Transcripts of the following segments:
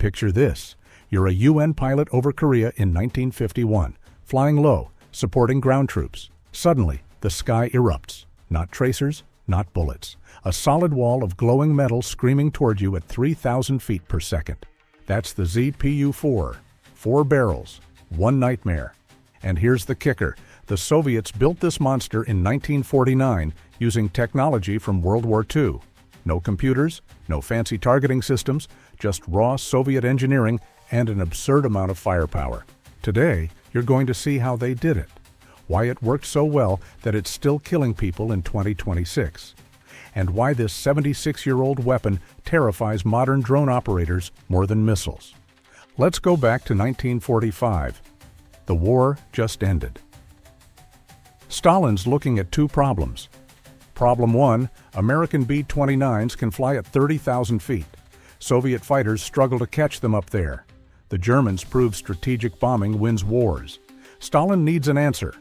Picture this. You're a UN pilot over Korea in 1951, flying low, supporting ground troops. Suddenly, the sky erupts. Not tracers, not bullets. A solid wall of glowing metal screaming toward you at 3,000 feet per second. That's the ZPU-4. 4 barrels. One nightmare. And here's the kicker. The Soviets built this monster in 1949 using technology from World War II. No computers, no fancy targeting systems, just raw Soviet engineering and an absurd amount of firepower. Today, you're going to see how they did it, why it worked so well that it's still killing people in 2026, and why this 76-year-old weapon terrifies modern drone operators more than missiles. Let's go back to 1945. The war just ended. Stalin's looking at two problems. Problem 1, American B-29s can fly at 30,000 feet. Soviet fighters struggle to catch them up there. The Germans prove strategic bombing wins wars. Stalin needs an answer.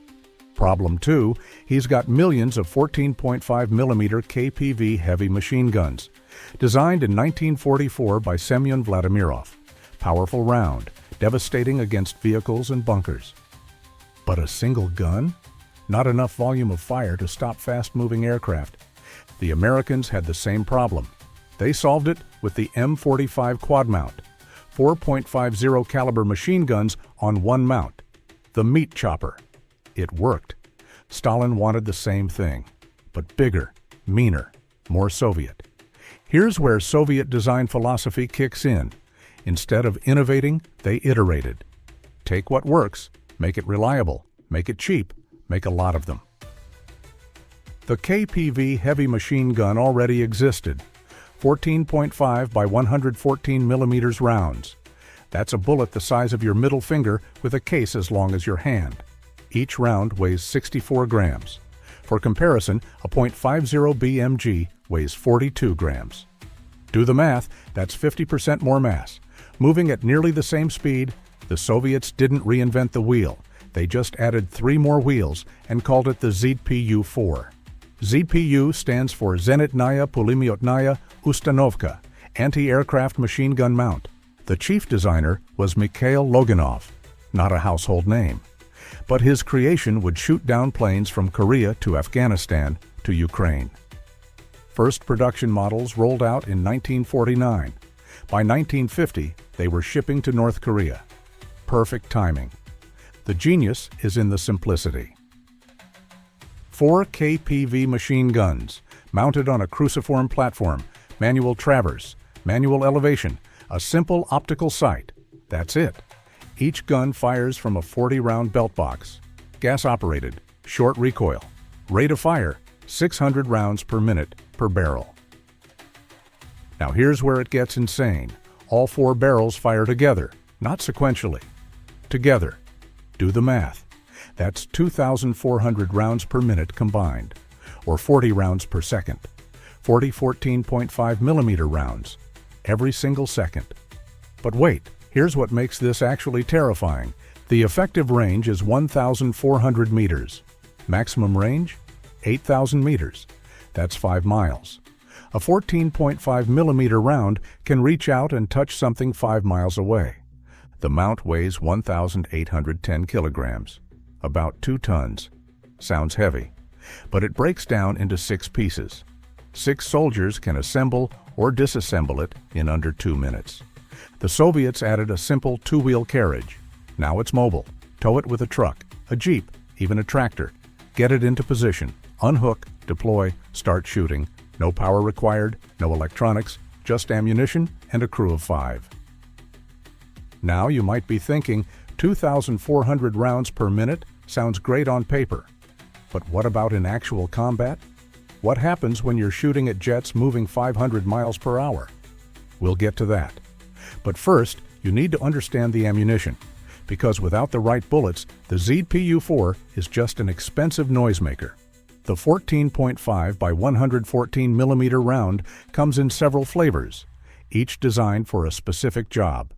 Problem 2, he's got millions of 14.5 millimeter KPV heavy machine guns, designed in 1944 by Semyon Vladimirov. Powerful round, devastating against vehicles and bunkers. But a single gun? Not enough volume of fire to stop fast-moving aircraft. The Americans had the same problem. They solved it with the M45 quad mount, 4.50 caliber machine guns on one mount, the meat chopper. It worked. Stalin wanted the same thing, but bigger, meaner, more Soviet. Here's where Soviet design philosophy kicks in. Instead of innovating, they iterated. Take what works, make it reliable, make it cheap, make a lot of them. The KPV heavy machine gun already existed. 14.5 by 114 millimeters rounds. That's a bullet the size of your middle finger with a case as long as your hand. Each round weighs 64 grams. For comparison, a .50 BMG weighs 42 grams. Do the math, that's 50% more mass. Moving at nearly the same speed, the Soviets didn't reinvent the wheel. They just added 3 more wheels and called it the ZPU-4. ZPU stands for Zenitnaya Pulemyotnaya Ustanovka, anti-aircraft machine gun mount. The chief designer was Mikhail Loganov, not a household name. But his creation would shoot down planes from Korea to Afghanistan to Ukraine. First production models rolled out in 1949. By 1950, they were shipping to North Korea. Perfect timing. The genius is in the simplicity. 4 KPV machine guns, mounted on a cruciform platform, manual traverse, manual elevation, a simple optical sight. That's it. Each gun fires from a 40-round belt box. Gas-operated, short recoil. Rate of fire, 600 rounds per minute per barrel. Now here's where it gets insane. All 4 barrels fire together, not sequentially. Together. Do the math. That's 2,400 rounds per minute combined, or 40 rounds per second. 40 14.5 millimeter rounds, every single second. But wait, here's what makes this actually terrifying. The effective range is 1,400 meters. Maximum range? 8,000 meters. That's 5 miles. A 14.5 millimeter round can reach out and touch something 5 miles away. The mount weighs 1,810 kilograms, about 2 tons. Sounds heavy, but it breaks down into 6 pieces. 6 soldiers can assemble or disassemble it in under 2 minutes. The Soviets added a simple 2-wheel carriage. Now it's mobile. Tow it with a truck, a jeep, even a tractor. Get it into position, unhook, deploy, start shooting. No power required, no electronics, just ammunition and a crew of 5. Now you might be thinking, 2,400 rounds per minute sounds great on paper. But what about in actual combat? What happens when you're shooting at jets moving 500 miles per hour? We'll get to that. But first, you need to understand the ammunition, because without the right bullets, the ZPU-4 is just an expensive noisemaker. The 14.5 by 114 millimeter round comes in several flavors, each designed for a specific job.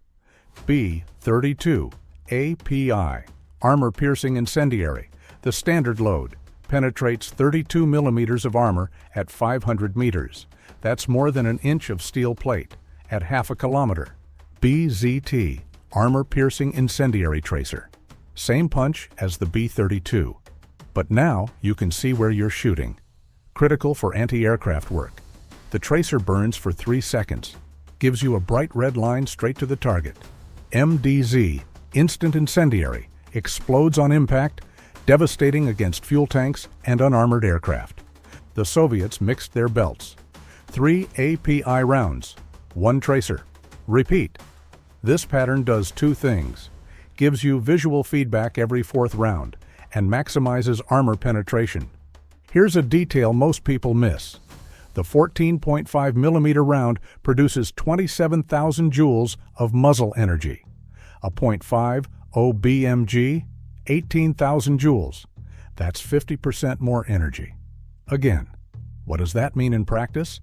B-32 API, armor-piercing incendiary, the standard load, penetrates 32 millimeters of armor at 500 meters. That's more than an inch of steel plate, at half a kilometer. BZT, armor-piercing incendiary tracer. Same punch as the B-32. But now you can see where you're shooting. Critical for anti-aircraft work. The tracer burns for 3 seconds, gives you a bright red line straight to the target. MDZ, instant incendiary, explodes on impact, devastating against fuel tanks and unarmored aircraft. The Soviets mixed their belts. 3 API rounds, 1 tracer. Repeat. This pattern does 2 things. Gives you visual feedback every 4th round and maximizes armor penetration. Here's a detail most people miss. The 14.5 millimeter round produces 27,000 joules of muzzle energy. A .5 OBMG, 18,000 joules. That's 50% more energy. Again, what does that mean in practice?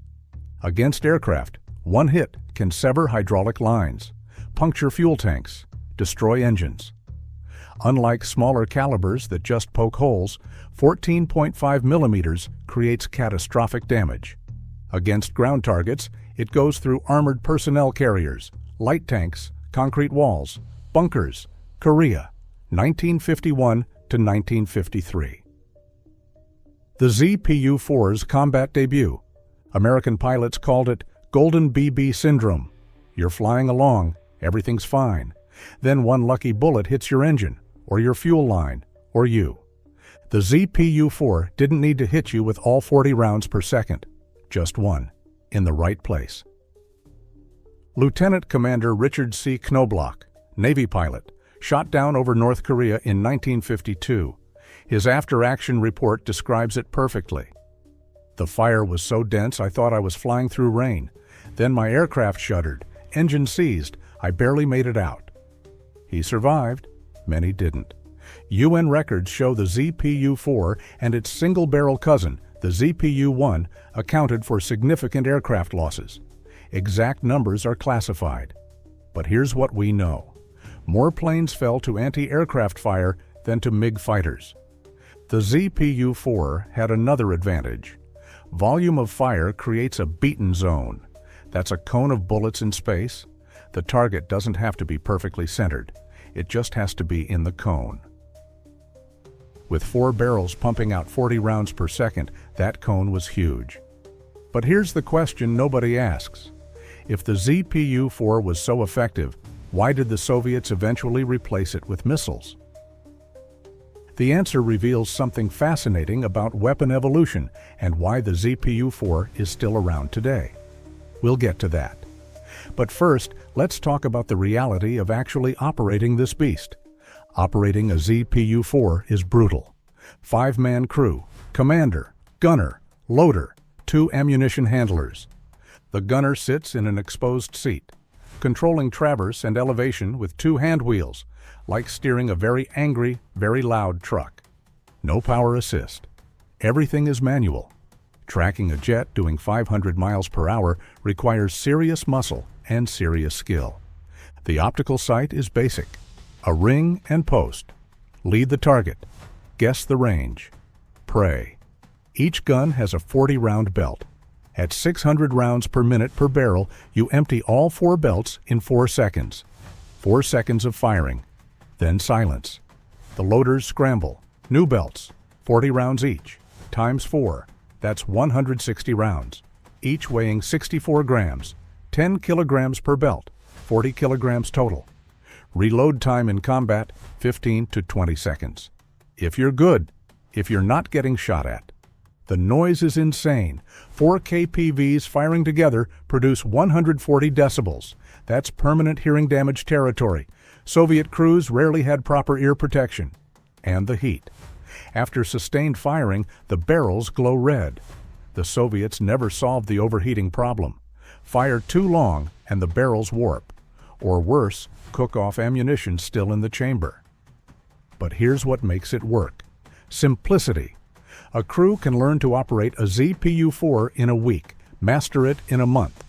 Against aircraft, 1 hit can sever hydraulic lines, puncture fuel tanks, destroy engines. Unlike smaller calibers that just poke holes, 14.5 millimeters creates catastrophic damage. Against ground targets, it goes through armored personnel carriers, light tanks, concrete walls, bunkers. Korea, 1951 to 1953. The ZPU-4's combat debut. American pilots called it Golden BB Syndrome. You're flying along, everything's fine. Then one lucky bullet hits your engine, or your fuel line, or you. The ZPU-4 didn't need to hit you with all 40 rounds per second, just one, in the right place. Lieutenant Commander Richard C. Knobloch, Navy pilot, shot down over North Korea in 1952. His after-action report describes it perfectly. The fire was so dense I thought I was flying through rain. Then my aircraft shuddered, engine seized, I barely made it out. He survived, many didn't. UN records show the ZPU-4 and its single-barrel cousin, the ZPU-1, accounted for significant aircraft losses. Exact numbers are classified. But here's what we know. More planes fell to anti-aircraft fire than to MiG fighters. The ZPU-4 had another advantage. Volume of fire creates a beaten zone. That's a cone of bullets in space. The target doesn't have to be perfectly centered. It just has to be in the cone. With 4 barrels pumping out 40 rounds per second, that cone was huge. But here's the question nobody asks. If the ZPU-4 was so effective, why did the Soviets eventually replace it with missiles? The answer reveals something fascinating about weapon evolution and why the ZPU-4 is still around today. We'll get to that. But first, let's talk about the reality of actually operating this beast. Operating a ZPU-4 is brutal. 5-man crew, commander, gunner, loader, 2 ammunition handlers. The gunner sits in an exposed seat, controlling traverse and elevation with 2 hand wheels, like steering a very angry, very loud truck. No power assist. Everything is manual. Tracking a jet doing 500 miles per hour requires serious muscle and serious skill. The optical sight is basic. A ring and post. Lead the target. Guess the range. Pray. Each gun has a 40-round belt. At 600 rounds per minute per barrel, you empty all 4 belts in 4 seconds. 4 seconds of firing. Then silence. The loaders scramble. New belts. 40 rounds each. Times 4. That's 160 rounds. Each weighing 64 grams. 10 kilograms per belt. 40 kilograms total. Reload time in combat, 15 to 20 seconds. If you're good. If you're not getting shot at. The noise is insane. 4 KPVs firing together produce 140 decibels. That's permanent hearing damage territory. Soviet crews rarely had proper ear protection. And the heat. After sustained firing, the barrels glow red. The Soviets never solved the overheating problem. Fire too long and the barrels warp. Or worse, cook off ammunition still in the chamber. But here's what makes it work. Simplicity. A crew can learn to operate a ZPU-4 in a week, master it in a month.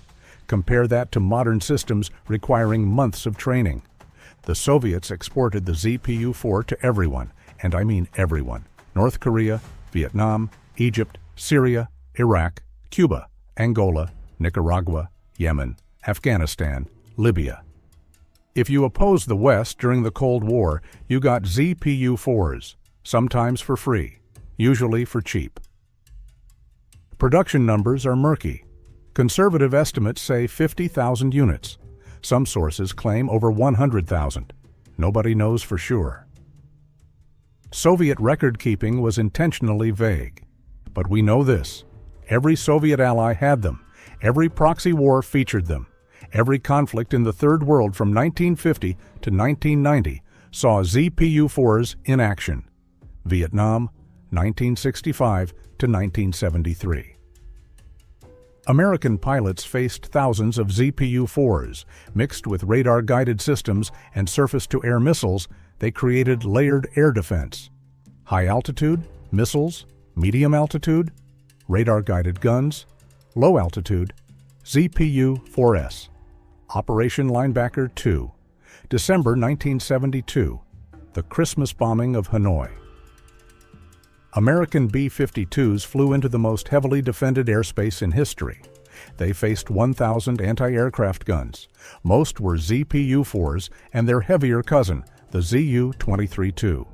Compare that to modern systems requiring months of training. The Soviets exported the ZPU-4 to everyone, and I mean everyone. North Korea, Vietnam, Egypt, Syria, Iraq, Cuba, Angola, Nicaragua, Yemen, Afghanistan, Libya. If you opposed the West during the Cold War, you got ZPU-4s, sometimes for free, usually for cheap. Production numbers are murky. Conservative estimates say 50,000 units. Some sources claim over 100,000. Nobody knows for sure. Soviet record-keeping was intentionally vague. But we know this: every Soviet ally had them. Every proxy war featured them. Every conflict in the Third World from 1950 to 1990 saw ZPU-4s in action. Vietnam, 1965 to 1973. American pilots faced thousands of ZPU-4s. Mixed with radar-guided systems and surface-to-air missiles, they created layered air defense. High altitude, missiles; medium altitude, radar-guided guns; low altitude, ZPU-4S. Operation Linebacker 2. December 1972. The Christmas bombing of Hanoi. American B-52s flew into the most heavily defended airspace in history. They faced 1,000 anti-aircraft guns. Most were ZPU-4s and their heavier cousin, the ZU-23-2.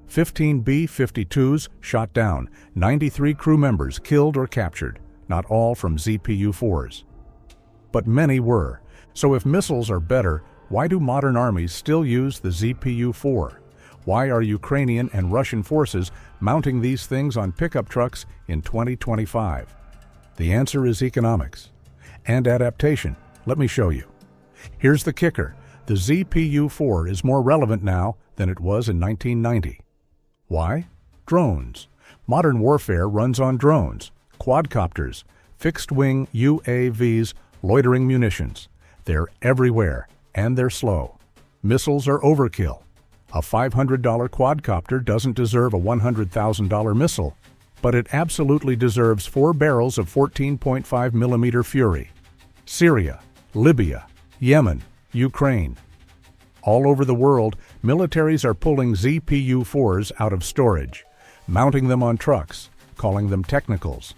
15 B-52s shot down, 93 crew members killed or captured, not all from ZPU-4s. But many were. So if missiles are better, why do modern armies still use the ZPU-4? Why are Ukrainian and Russian forces mounting these things on pickup trucks in 2025? The answer is economics and adaptation. Let me show you. Here's the kicker: the ZPU-4 is more relevant now than it was in 1990. Why? Drones. Modern warfare runs on drones, quadcopters, fixed-wing UAVs, loitering munitions. They're everywhere, and they're slow. Missiles are overkill. A $500 quadcopter doesn't deserve a $100,000 missile, but it absolutely deserves 4 barrels of 14.5 millimeter Fury. Syria, Libya, Yemen, Ukraine. All over the world, militaries are pulling ZPU-4s out of storage, mounting them on trucks, calling them technicals.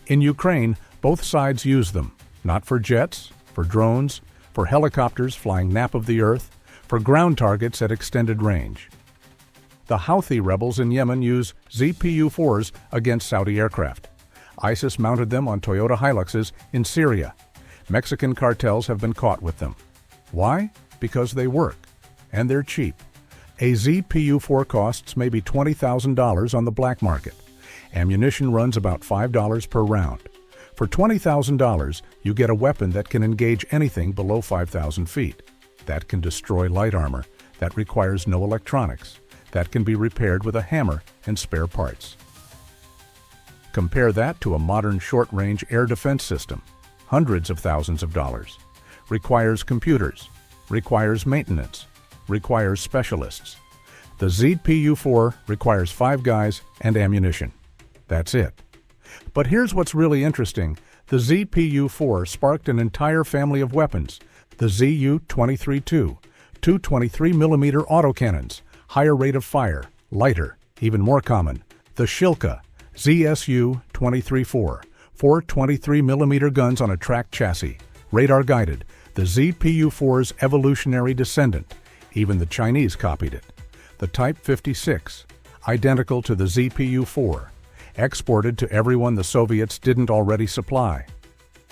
In Ukraine, both sides use them, not for jets, for drones, for helicopters flying nap of the earth, for ground targets at extended range. The Houthi rebels in Yemen use ZPU-4s against Saudi aircraft. ISIS mounted them on Toyota Hiluxes in Syria. Mexican cartels have been caught with them. Why? Because they work, and they're cheap. A ZPU-4 costs maybe $20,000 on the black market. Ammunition runs about $5 per round. For $20,000, you get a weapon that can engage anything below 5,000 feet. That can destroy light armor. That requires no electronics. That can be repaired with a hammer and spare parts. Compare that to a modern short-range air defense system. Hundreds of thousands of dollars. Requires computers. Requires maintenance. Requires specialists. The ZPU-4 requires 5 guys and ammunition. That's it. But here's what's really interesting. The ZPU-4 sparked an entire family of weapons. The ZU-23-2, 223mm autocannons, higher rate of fire, lighter, even more common. The Shilka, ZSU-23-4, 4 23mm guns on a tracked chassis, radar-guided, the ZPU-4's evolutionary descendant. Even the Chinese copied it. The Type 56, identical to the ZPU-4, exported to everyone the Soviets didn't already supply.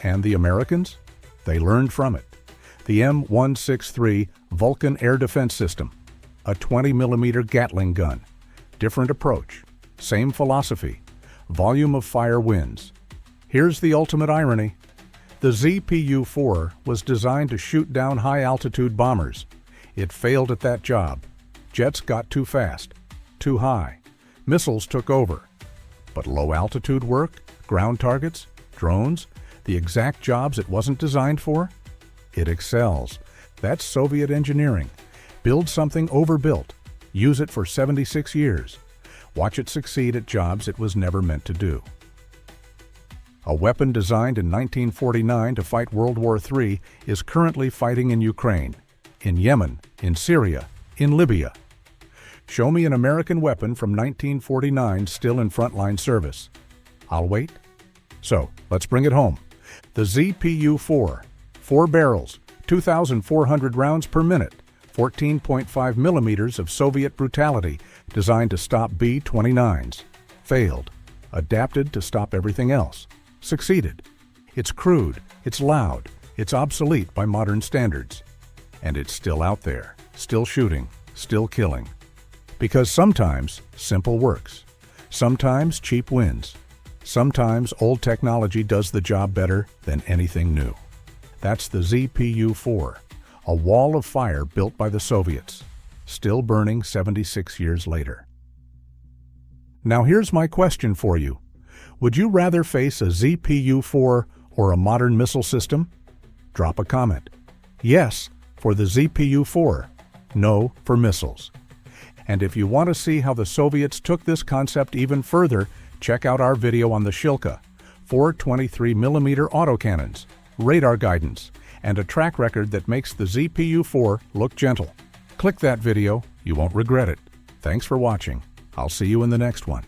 And the Americans? They learned from it. The M163 Vulcan Air Defense System, a 20mm Gatling gun. Different approach, same philosophy. Volume of fire wins. Here's the ultimate irony. The ZPU-4 was designed to shoot down high-altitude bombers. It failed at that job. Jets got too fast, too high. Missiles took over. But low-altitude work, ground targets, drones, the exact jobs it wasn't designed for? It excels. That's Soviet engineering. Build something overbuilt. Use it for 76 years. Watch it succeed at jobs it was never meant to do. A weapon designed in 1949 to fight World War III is currently fighting in Ukraine, in Yemen, in Syria, in Libya. Show me an American weapon from 1949 still in frontline service. I'll wait. So, let's bring it home. The ZPU-4, 4 barrels, 2,400 rounds per minute, 14.5 millimeters of Soviet brutality designed to stop B-29s. Failed. Adapted to stop everything else. Succeeded. It's crude, it's loud, it's obsolete by modern standards. And it's still out there, still shooting, still killing. Because sometimes simple works. Sometimes cheap wins. Sometimes old technology does the job better than anything new. That's the ZPU-4, a wall of fire built by the Soviets, still burning 76 years later. Now here's my question for you. Would you rather face a ZPU-4 or a modern missile system? Drop a comment. Yes, for the ZPU-4. No, for missiles. And if you want to see how the Soviets took this concept even further, check out our video on the Shilka, 4 23mm autocannons, radar guidance, and a track record that makes the ZPU-4 look gentle. Click that video, you won't regret it. Thanks for watching. I'll see you in the next one.